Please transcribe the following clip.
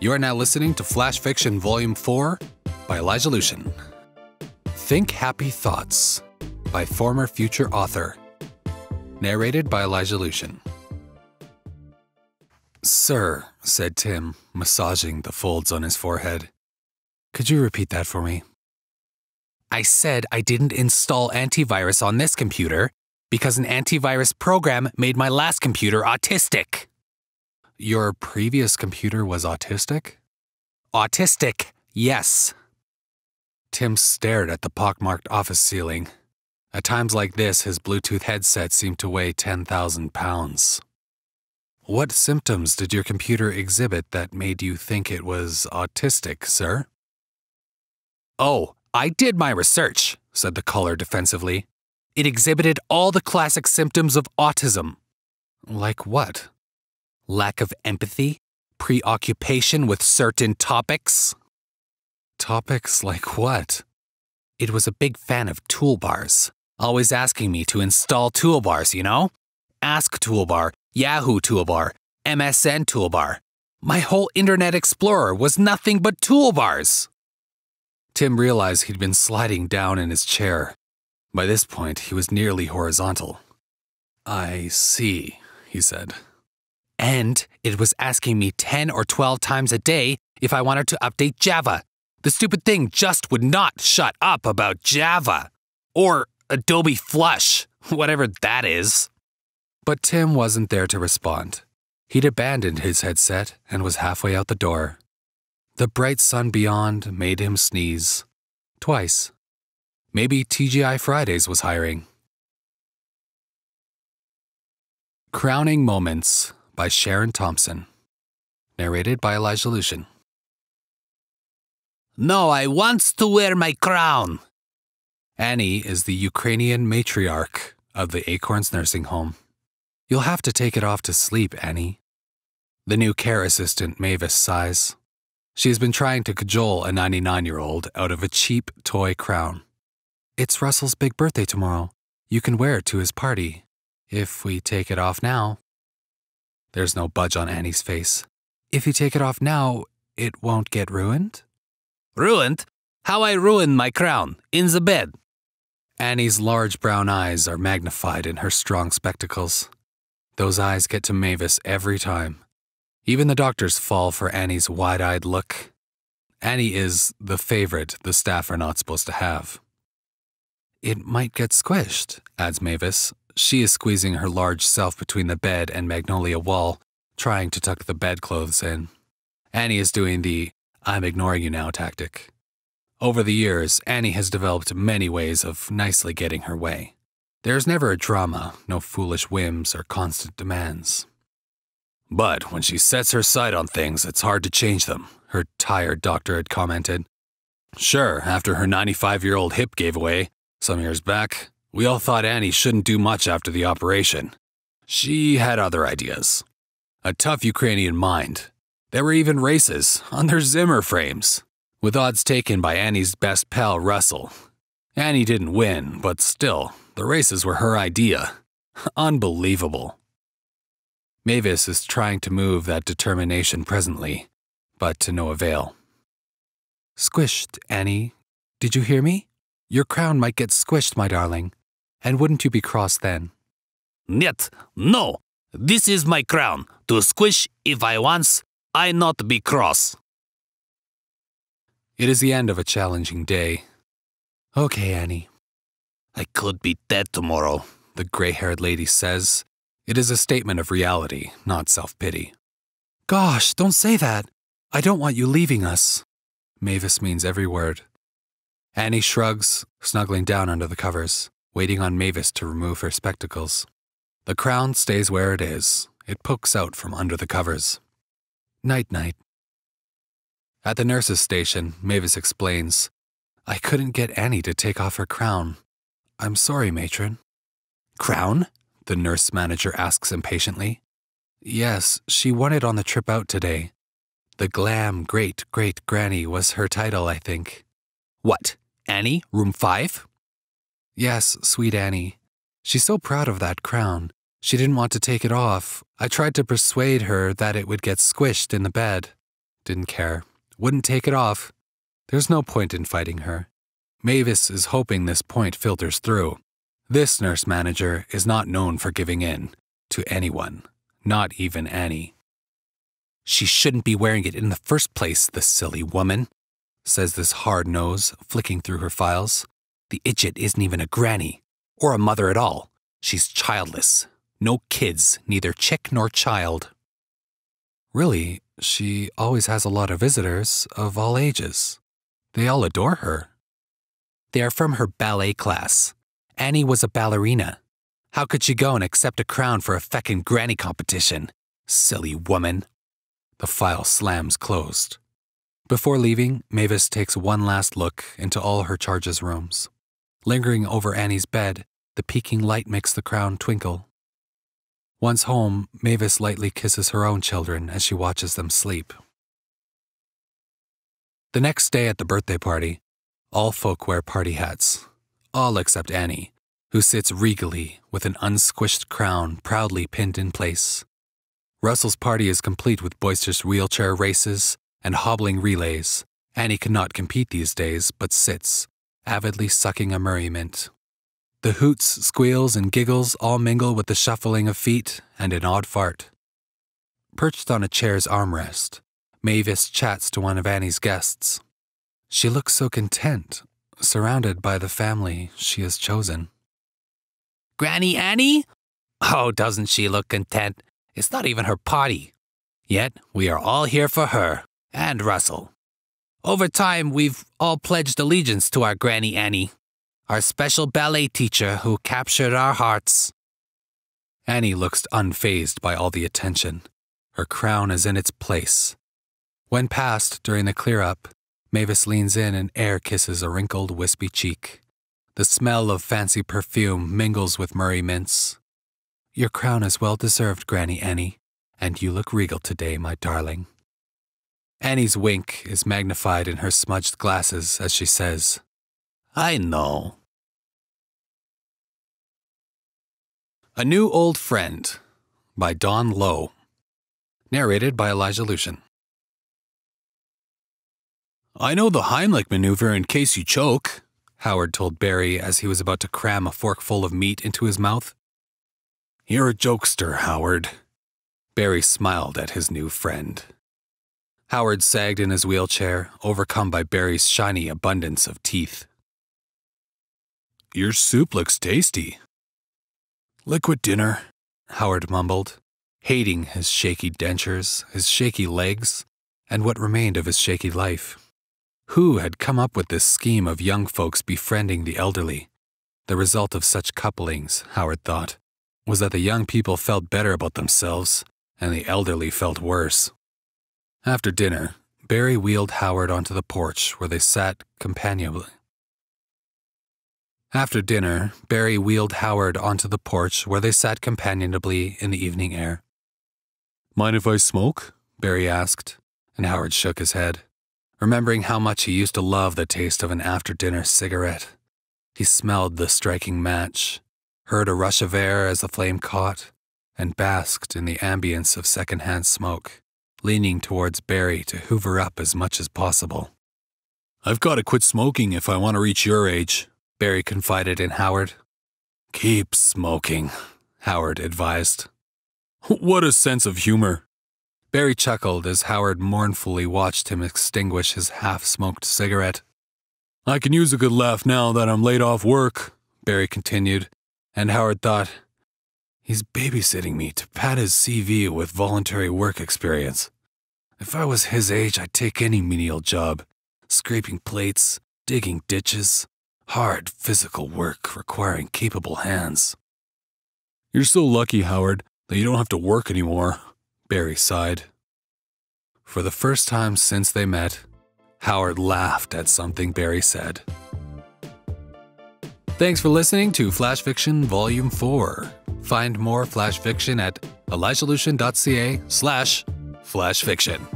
You are now listening to Flash Fiction Volume 4 by Elijah Lucian. Think Happy Thoughts by former future author. Narrated by Elijah Lucian. "Sir," said Tim, massaging the folds on his forehead. "Could you repeat that for me?" "I said I didn't install antivirus on this computer because an antivirus program made my last computer autistic." "Your previous computer was autistic?" "Autistic, yes." Tim stared at the pockmarked office ceiling. At times like this, his Bluetooth headset seemed to weigh 10,000 pounds. "What symptoms did your computer exhibit that made you think it was autistic, sir?" "Oh, I did my research," said the caller defensively. "It exhibited all the classic symptoms of autism." "Like what?" "Lack of empathy, preoccupation with certain topics." "Topics like what?" "It was a big fan of toolbars, always asking me to install toolbars, you know? Ask Toolbar, Yahoo Toolbar, MSN Toolbar. My whole Internet Explorer was nothing but toolbars." Tim realized he'd been sliding down in his chair. By this point, he was nearly horizontal. "I see," he said. "And it was asking me 10 or 12 times a day if I wanted to update Java. The stupid thing just would not shut up about Java. Or Adobe Flush, whatever that is." But Tim wasn't there to respond. He'd abandoned his headset and was halfway out the door. The bright sun beyond made him sneeze. Twice. Maybe TGI Fridays was hiring. Crowning Moments by Sharon Thompson. Narrated by Elijah Lucian. "No, I wants to wear my crown." Annie is the Ukrainian matriarch of the Acorns nursing home. "You'll have to take it off to sleep, Annie." The new care assistant, Mavis, sighs. She has been trying to cajole a 99-year-old out of a cheap toy crown. "It's Russell's big birthday tomorrow. You can wear it to his party. If we take it off now." There's no budge on Annie's face. "If you take it off now, it won't get ruined?" "Ruined? How I ruined my crown? In the bed." Annie's large brown eyes are magnified in her strong spectacles. Those eyes get to Mavis every time. Even the doctors fall for Annie's wide-eyed look. Annie is the favorite the staff are not supposed to have. "It might get squished," adds Mavis. She is squeezing her large self between the bed and magnolia wall, trying to tuck the bedclothes in. Annie is doing the "I'm ignoring you now" tactic. Over the years, Annie has developed many ways of nicely getting her way. There's never a drama, no foolish whims or constant demands. "But when she sets her sight on things, it's hard to change them," her tired doctor had commented. "Sure, after her 95-year-old hip gave away some years back, we all thought Annie shouldn't do much after the operation. She had other ideas. A tough Ukrainian mind. There were even races on their Zimmer frames, with odds taken by Annie's best pal, Russell. Annie didn't win, but still, the races were her idea. Unbelievable." Mavis is trying to move that determination presently, but to no avail. "Squished, Annie. Did you hear me? Your crown might get squished, my darling. And wouldn't you be cross then?" "Нет, no. This is my crown. To squish if I wants, I not be cross." It is the end of a challenging day. "Okay, Annie." "I could be dead tomorrow," the gray-haired lady says. It is a statement of reality, not self-pity. "Gosh, don't say that. I don't want you leaving us." Mavis means every word. Annie shrugs, snuggling down under the covers, waiting on Mavis to remove her spectacles. The crown stays where it is. It pokes out from under the covers. "Night-night." At the nurse's station, Mavis explains, "I couldn't get Annie to take off her crown. I'm sorry, matron." "Crown?" the nurse manager asks impatiently. "Yes, she won it on the trip out today. The Glam Great-Great-Granny was her title, I think." "What? Annie, room 5? "Yes, sweet Annie. She's so proud of that crown. She didn't want to take it off. I tried to persuade her that it would get squished in the bed. didn't care, wouldn't take it off. There's no point in fighting her. Mavis is hoping this point filters through. This nurse manager is not known for giving in to anyone, not even Annie. She shouldn't be wearing it in the first place, the silly woman, says this hard nose, flicking through her files. The idjit isn't even a granny, or a mother at all. She's childless. No kids, neither chick nor child. Really, she always has a lot of visitors of all ages. They all adore her. They are from her ballet class. Annie was a ballerina. How could she go and accept a crown for a feckin' granny competition? Silly woman. The file slams closed. Before leaving, Mavis takes one last look into all her charges' rooms. Lingering over Annie's bed, the peeking light makes the crown twinkle. Once home, Mavis lightly kisses her own children as she watches them sleep. The next day at the birthday party, all folk wear party hats. All except Annie, who sits regally with an unsquished crown proudly pinned in place. Russell's party is complete with boisterous wheelchair races and hobbling relays. Annie cannot compete these days, but sits, avidly sucking a Murray mint. The hoots, squeals, and giggles all mingle with the shuffling of feet and an odd fart. Perched on a chair's armrest, Mavis chats to one of Annie's guests. She looks so content, surrounded by the family she has chosen. Granny Annie? Oh, doesn't she look content? It's not even her party. Yet, we are all here for her, and Russell. Over time, we've all pledged allegiance to our Granny Annie, our special ballet teacher who captured our hearts. Annie looks unfazed by all the attention. Her crown is in its place. When passed during the clear-up, Mavis leans in and air kisses a wrinkled, wispy cheek. The smell of fancy perfume mingles with Murray mints. Your crown is well-deserved, Granny Annie, and you look regal today, my darling. Annie's wink is magnified in her smudged glasses as she says, I know. A New Old Friend by Dawn Lowe. Narrated by Elijah Lucian. I know the Heimlich maneuver in case you choke, Howard told Barry as he was about to cram a forkful of meat into his mouth. You're a jokester, Howard. Barry smiled at his new friend. Howard sagged in his wheelchair, overcome by Barry's shiny abundance of teeth. Your soup looks tasty. Liquid dinner, Howard mumbled, hating his shaky dentures, his shaky legs, and what remained of his shaky life. Who had come up with this scheme of young folks befriending the elderly? The result of such couplings, Howard thought, was that the young people felt better about themselves, and the elderly felt worse. After dinner, Barry wheeled Howard onto the porch where they sat companionably. in the evening air. Mind if I smoke? Barry asked, and Howard shook his head, remembering how much he used to love the taste of an after-dinner cigarette. He smelled the striking match, heard a rush of air as the flame caught, and basked in the ambience of second-hand smoke, leaning towards Barry to hoover up as much as possible. I've got to quit smoking if I want to reach your age, Barry confided in Howard. Keep smoking, Howard advised. What a sense of humor. Barry chuckled as Howard mournfully watched him extinguish his half-smoked cigarette. I can use a good laugh now that I'm laid off work, Barry continued, and Howard thought, he's babysitting me to pad his CV with voluntary work experience. If I was his age, I'd take any menial job, scraping plates, digging ditches, hard physical work requiring capable hands. You're so lucky, Howard, that you don't have to work anymore, Barry sighed. For the first time since they met, Howard laughed at something Barry said. Thanks for listening to Flash Fiction Volume 4. Find more Flash Fiction at elijahlucian.ca/flashfiction.